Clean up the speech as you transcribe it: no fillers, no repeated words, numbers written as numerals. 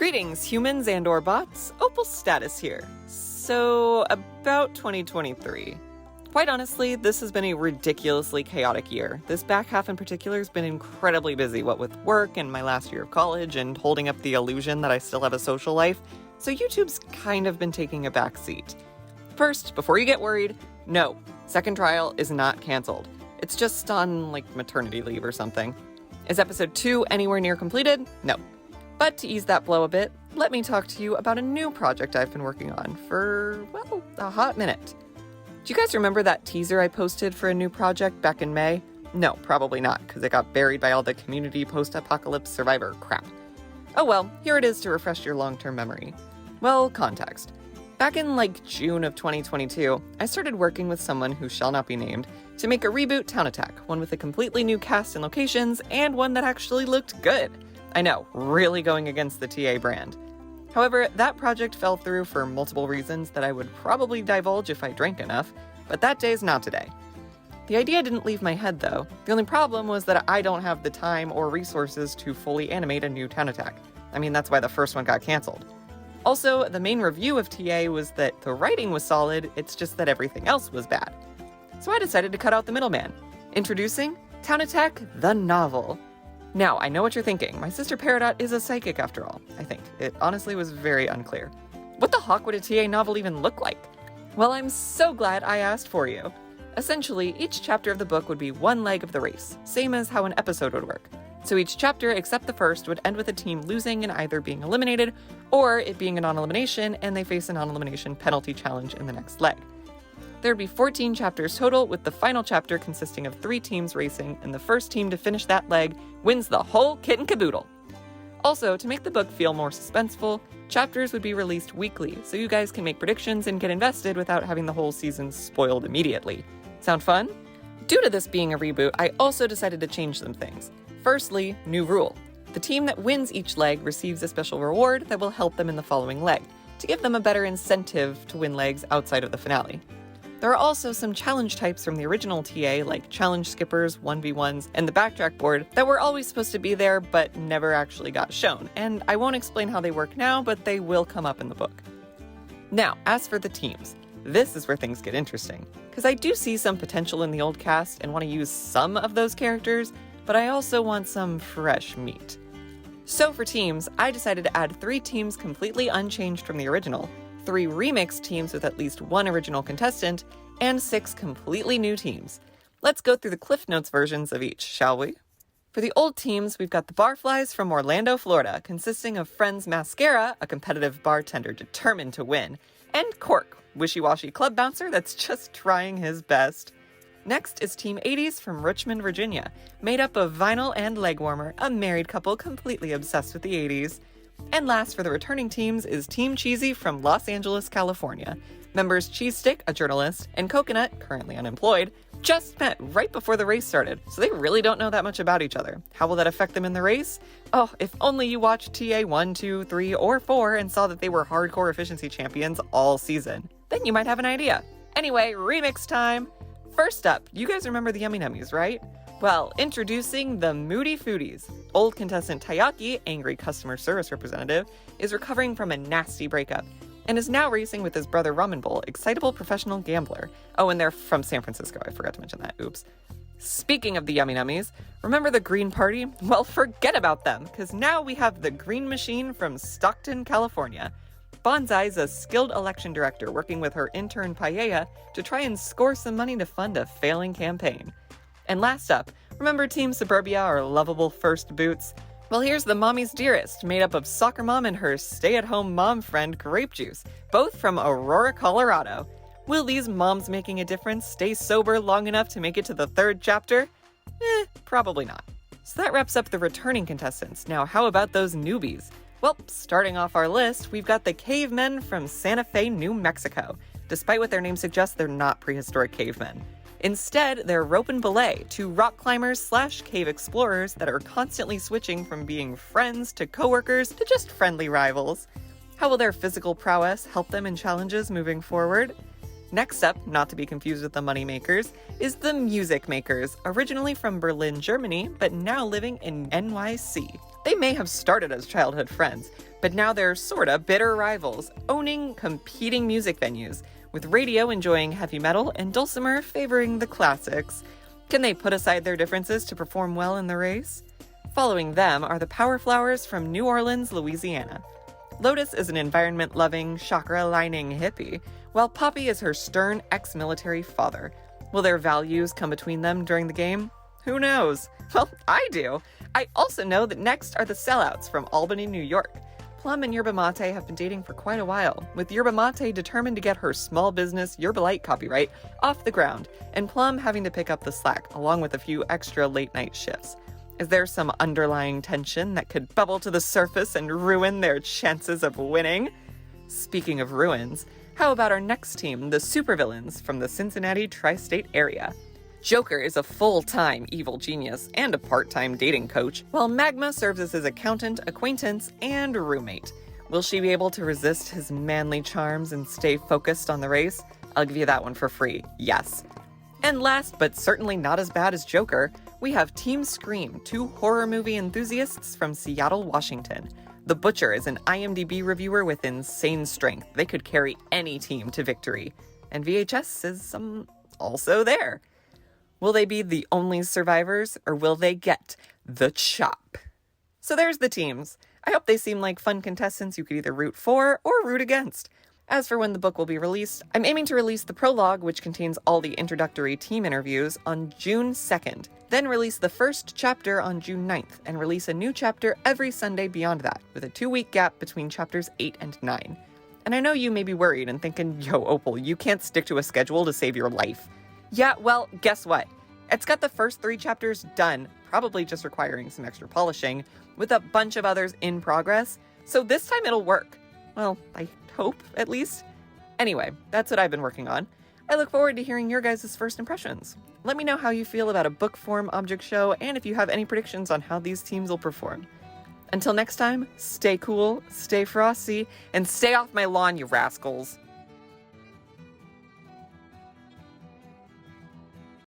Greetings, humans and/or bots. Opal Status here. So, about 2023. Quite honestly, this has been a ridiculously chaotic year. This back half in particular has been incredibly busy, what with work and my last year of college and holding up the illusion that I still have a social life, so YouTube's kind of been taking a back seat. First, before you get worried, no, Second Trial is not cancelled. It's just on, maternity leave or something. Is episode 2 anywhere near completed? No. But to ease that blow a bit, let me talk to you about a new project I've been working on for, a hot minute. Do you guys remember that teaser I posted for a new project back in May? No, probably not, because it got buried by all the community post-apocalypse survivor crap. Oh well, here it is to refresh your long-term memory. Well, context. Back in, June of 2022, I started working with someone who shall not be named to make a reboot Town Attack, one with a completely new cast and locations, and one that actually looked good. I know, really going against the TA brand. However, that project fell through for multiple reasons that I would probably divulge if I drank enough, but that day's not today. The idea didn't leave my head though. The only problem was that I don't have the time or resources to fully animate a new Town Attack. I mean, that's why the first one got cancelled. Also, the main review of TA was that the writing was solid, it's just that everything else was bad. So I decided to cut out the middleman. Introducing Town Attack, the novel. Now, I know what you're thinking. My sister Peridot is a psychic after all, I think. It honestly was very unclear. What the heck would a TA novel even look like? Well, I'm so glad I asked for you. Essentially, each chapter of the book would be one leg of the race, same as how an episode would work. So each chapter, except the first, would end with a team losing and either being eliminated, or it being a non-elimination and they face a non-elimination penalty challenge in the next leg. There'd be 14 chapters total, with the final chapter consisting of 3 teams racing, and the first team to finish that leg wins the whole kit and caboodle. Also, to make the book feel more suspenseful, chapters would be released weekly, so you guys can make predictions and get invested without having the whole season spoiled immediately. Sound fun? Due to this being a reboot, I also decided to change some things. Firstly, new rule. The team that wins each leg receives a special reward that will help them in the following leg, to give them a better incentive to win legs outside of the finale. There are also some challenge types from the original TA, like challenge skippers, 1v1s, and the backtrack board that were always supposed to be there but never actually got shown, and I won't explain how they work now, but they will come up in the book. Now, as for the teams, this is where things get interesting, because I do see some potential in the old cast and want to use some of those characters, but I also want some fresh meat. So for teams, I decided to add 3 teams completely unchanged from the original, 3 remixed teams with at least 1 original contestant, and 6 completely new teams. Let's go through the Cliff Notes versions of each, shall we? For the old teams, we've got the Barflies from Orlando, Florida, consisting of Friends Mascara, a competitive bartender determined to win, and Cork, wishy-washy club bouncer that's just trying his best. Next is Team 80s from Richmond, Virginia, made up of Vinyl and Legwarmer, a married couple completely obsessed with the 80s. And last for the returning teams is Team Cheesy from Los Angeles, California. Members Cheese Stick, a journalist, and Coconut, currently unemployed, just met right before the race started, so they really don't know that much about each other. How will that affect them in the race? Oh, if only you watched TA 1, 2, 3, or 4 and saw that they were hardcore efficiency champions all season. Then you might have an idea. Anyway, remix time! First up, you guys remember the Yummy Nummies, right? Well, introducing the Moody Foodies. Old contestant Tayaki, angry customer service representative, is recovering from a nasty breakup, and is now racing with his brother Ramen Bowl, excitable professional gambler. Oh, and they're from San Francisco, I forgot to mention that, oops. Speaking of the Yummy Nummies, remember the Green Party? Well, forget about them, because now we have the Green Machine from Stockton, California. Bonsai's a skilled election director working with her intern Paella to try and score some money to fund a failing campaign. And last up, remember Team Suburbia, our lovable first boots? Well, here's the Mommy's Dearest, made up of Soccer Mom and her stay-at-home mom friend Grape Juice, both from Aurora, Colorado. Will these moms making a difference stay sober long enough to make it to the 3rd chapter? Probably not. So that wraps up the returning contestants. Now how about those newbies? Well, starting off our list, we've got the Cavemen from Santa Fe, New Mexico. Despite what their name suggests, they're not prehistoric cavemen. Instead, they're Rope and Belay, 2 rock climbers / cave explorers that are constantly switching from being friends to coworkers to just friendly rivals. How will their physical prowess help them in challenges moving forward? Next up, not to be confused with the Moneymakers, is the Music Makers, originally from Berlin, Germany, but now living in NYC. They may have started as childhood friends, but now they're sorta bitter rivals, owning competing music venues, with Radio enjoying heavy metal and Dulcimer favoring the classics. Can they put aside their differences to perform well in the race? Following them are the Power Flowers from New Orleans, Louisiana. Lotus is an environment-loving, chakra-lining hippie, while Poppy is her stern ex-military father. Will their values come between them during the game? Who knows? Well, I do. I also know that next are the Sellouts from Albany, New York. Plum and Yerba Mate have been dating for quite a while, with Yerba Mate determined to get her small business Yerba Light copyright off the ground, and Plum having to pick up the slack, along with a few extra late-night shifts. Is there some underlying tension that could bubble to the surface and ruin their chances of winning? Speaking of ruins, how about our next team, the supervillains from the Cincinnati tri-state area? Joker is a full-time evil genius and a part-time dating coach, while Magma serves as his accountant, acquaintance, and roommate. Will she be able to resist his manly charms and stay focused on the race? I'll give you that one for free, yes. And last, but certainly not as bad as Joker, we have Team Scream, two horror movie enthusiasts from Seattle, Washington. The Butcher is an IMDb reviewer with insane strength. They could carry any team to victory. And VHS is also there. Will they be the only survivors, or will they get the chop? So there's the teams. I hope they seem like fun contestants you could either root for or root against. As for when the book will be released, I'm aiming to release the prologue, which contains all the introductory team interviews, on June 2nd, then release the first chapter on June 9th, and release a new chapter every Sunday beyond that, with a 2-week gap between chapters 8 and 9. And I know you may be worried and thinking, yo, Opal, you can't stick to a schedule to save your life. Yeah, well, guess what? It's got the first 3 chapters done, probably just requiring some extra polishing, with a bunch of others in progress, so this time it'll work. Well, I hope, at least. Anyway, that's what I've been working on. I look forward to hearing your guys' first impressions. Let me know how you feel about a book form object show, and if you have any predictions on how these teams will perform. Until next time, stay cool, stay frosty, and stay off my lawn, you rascals.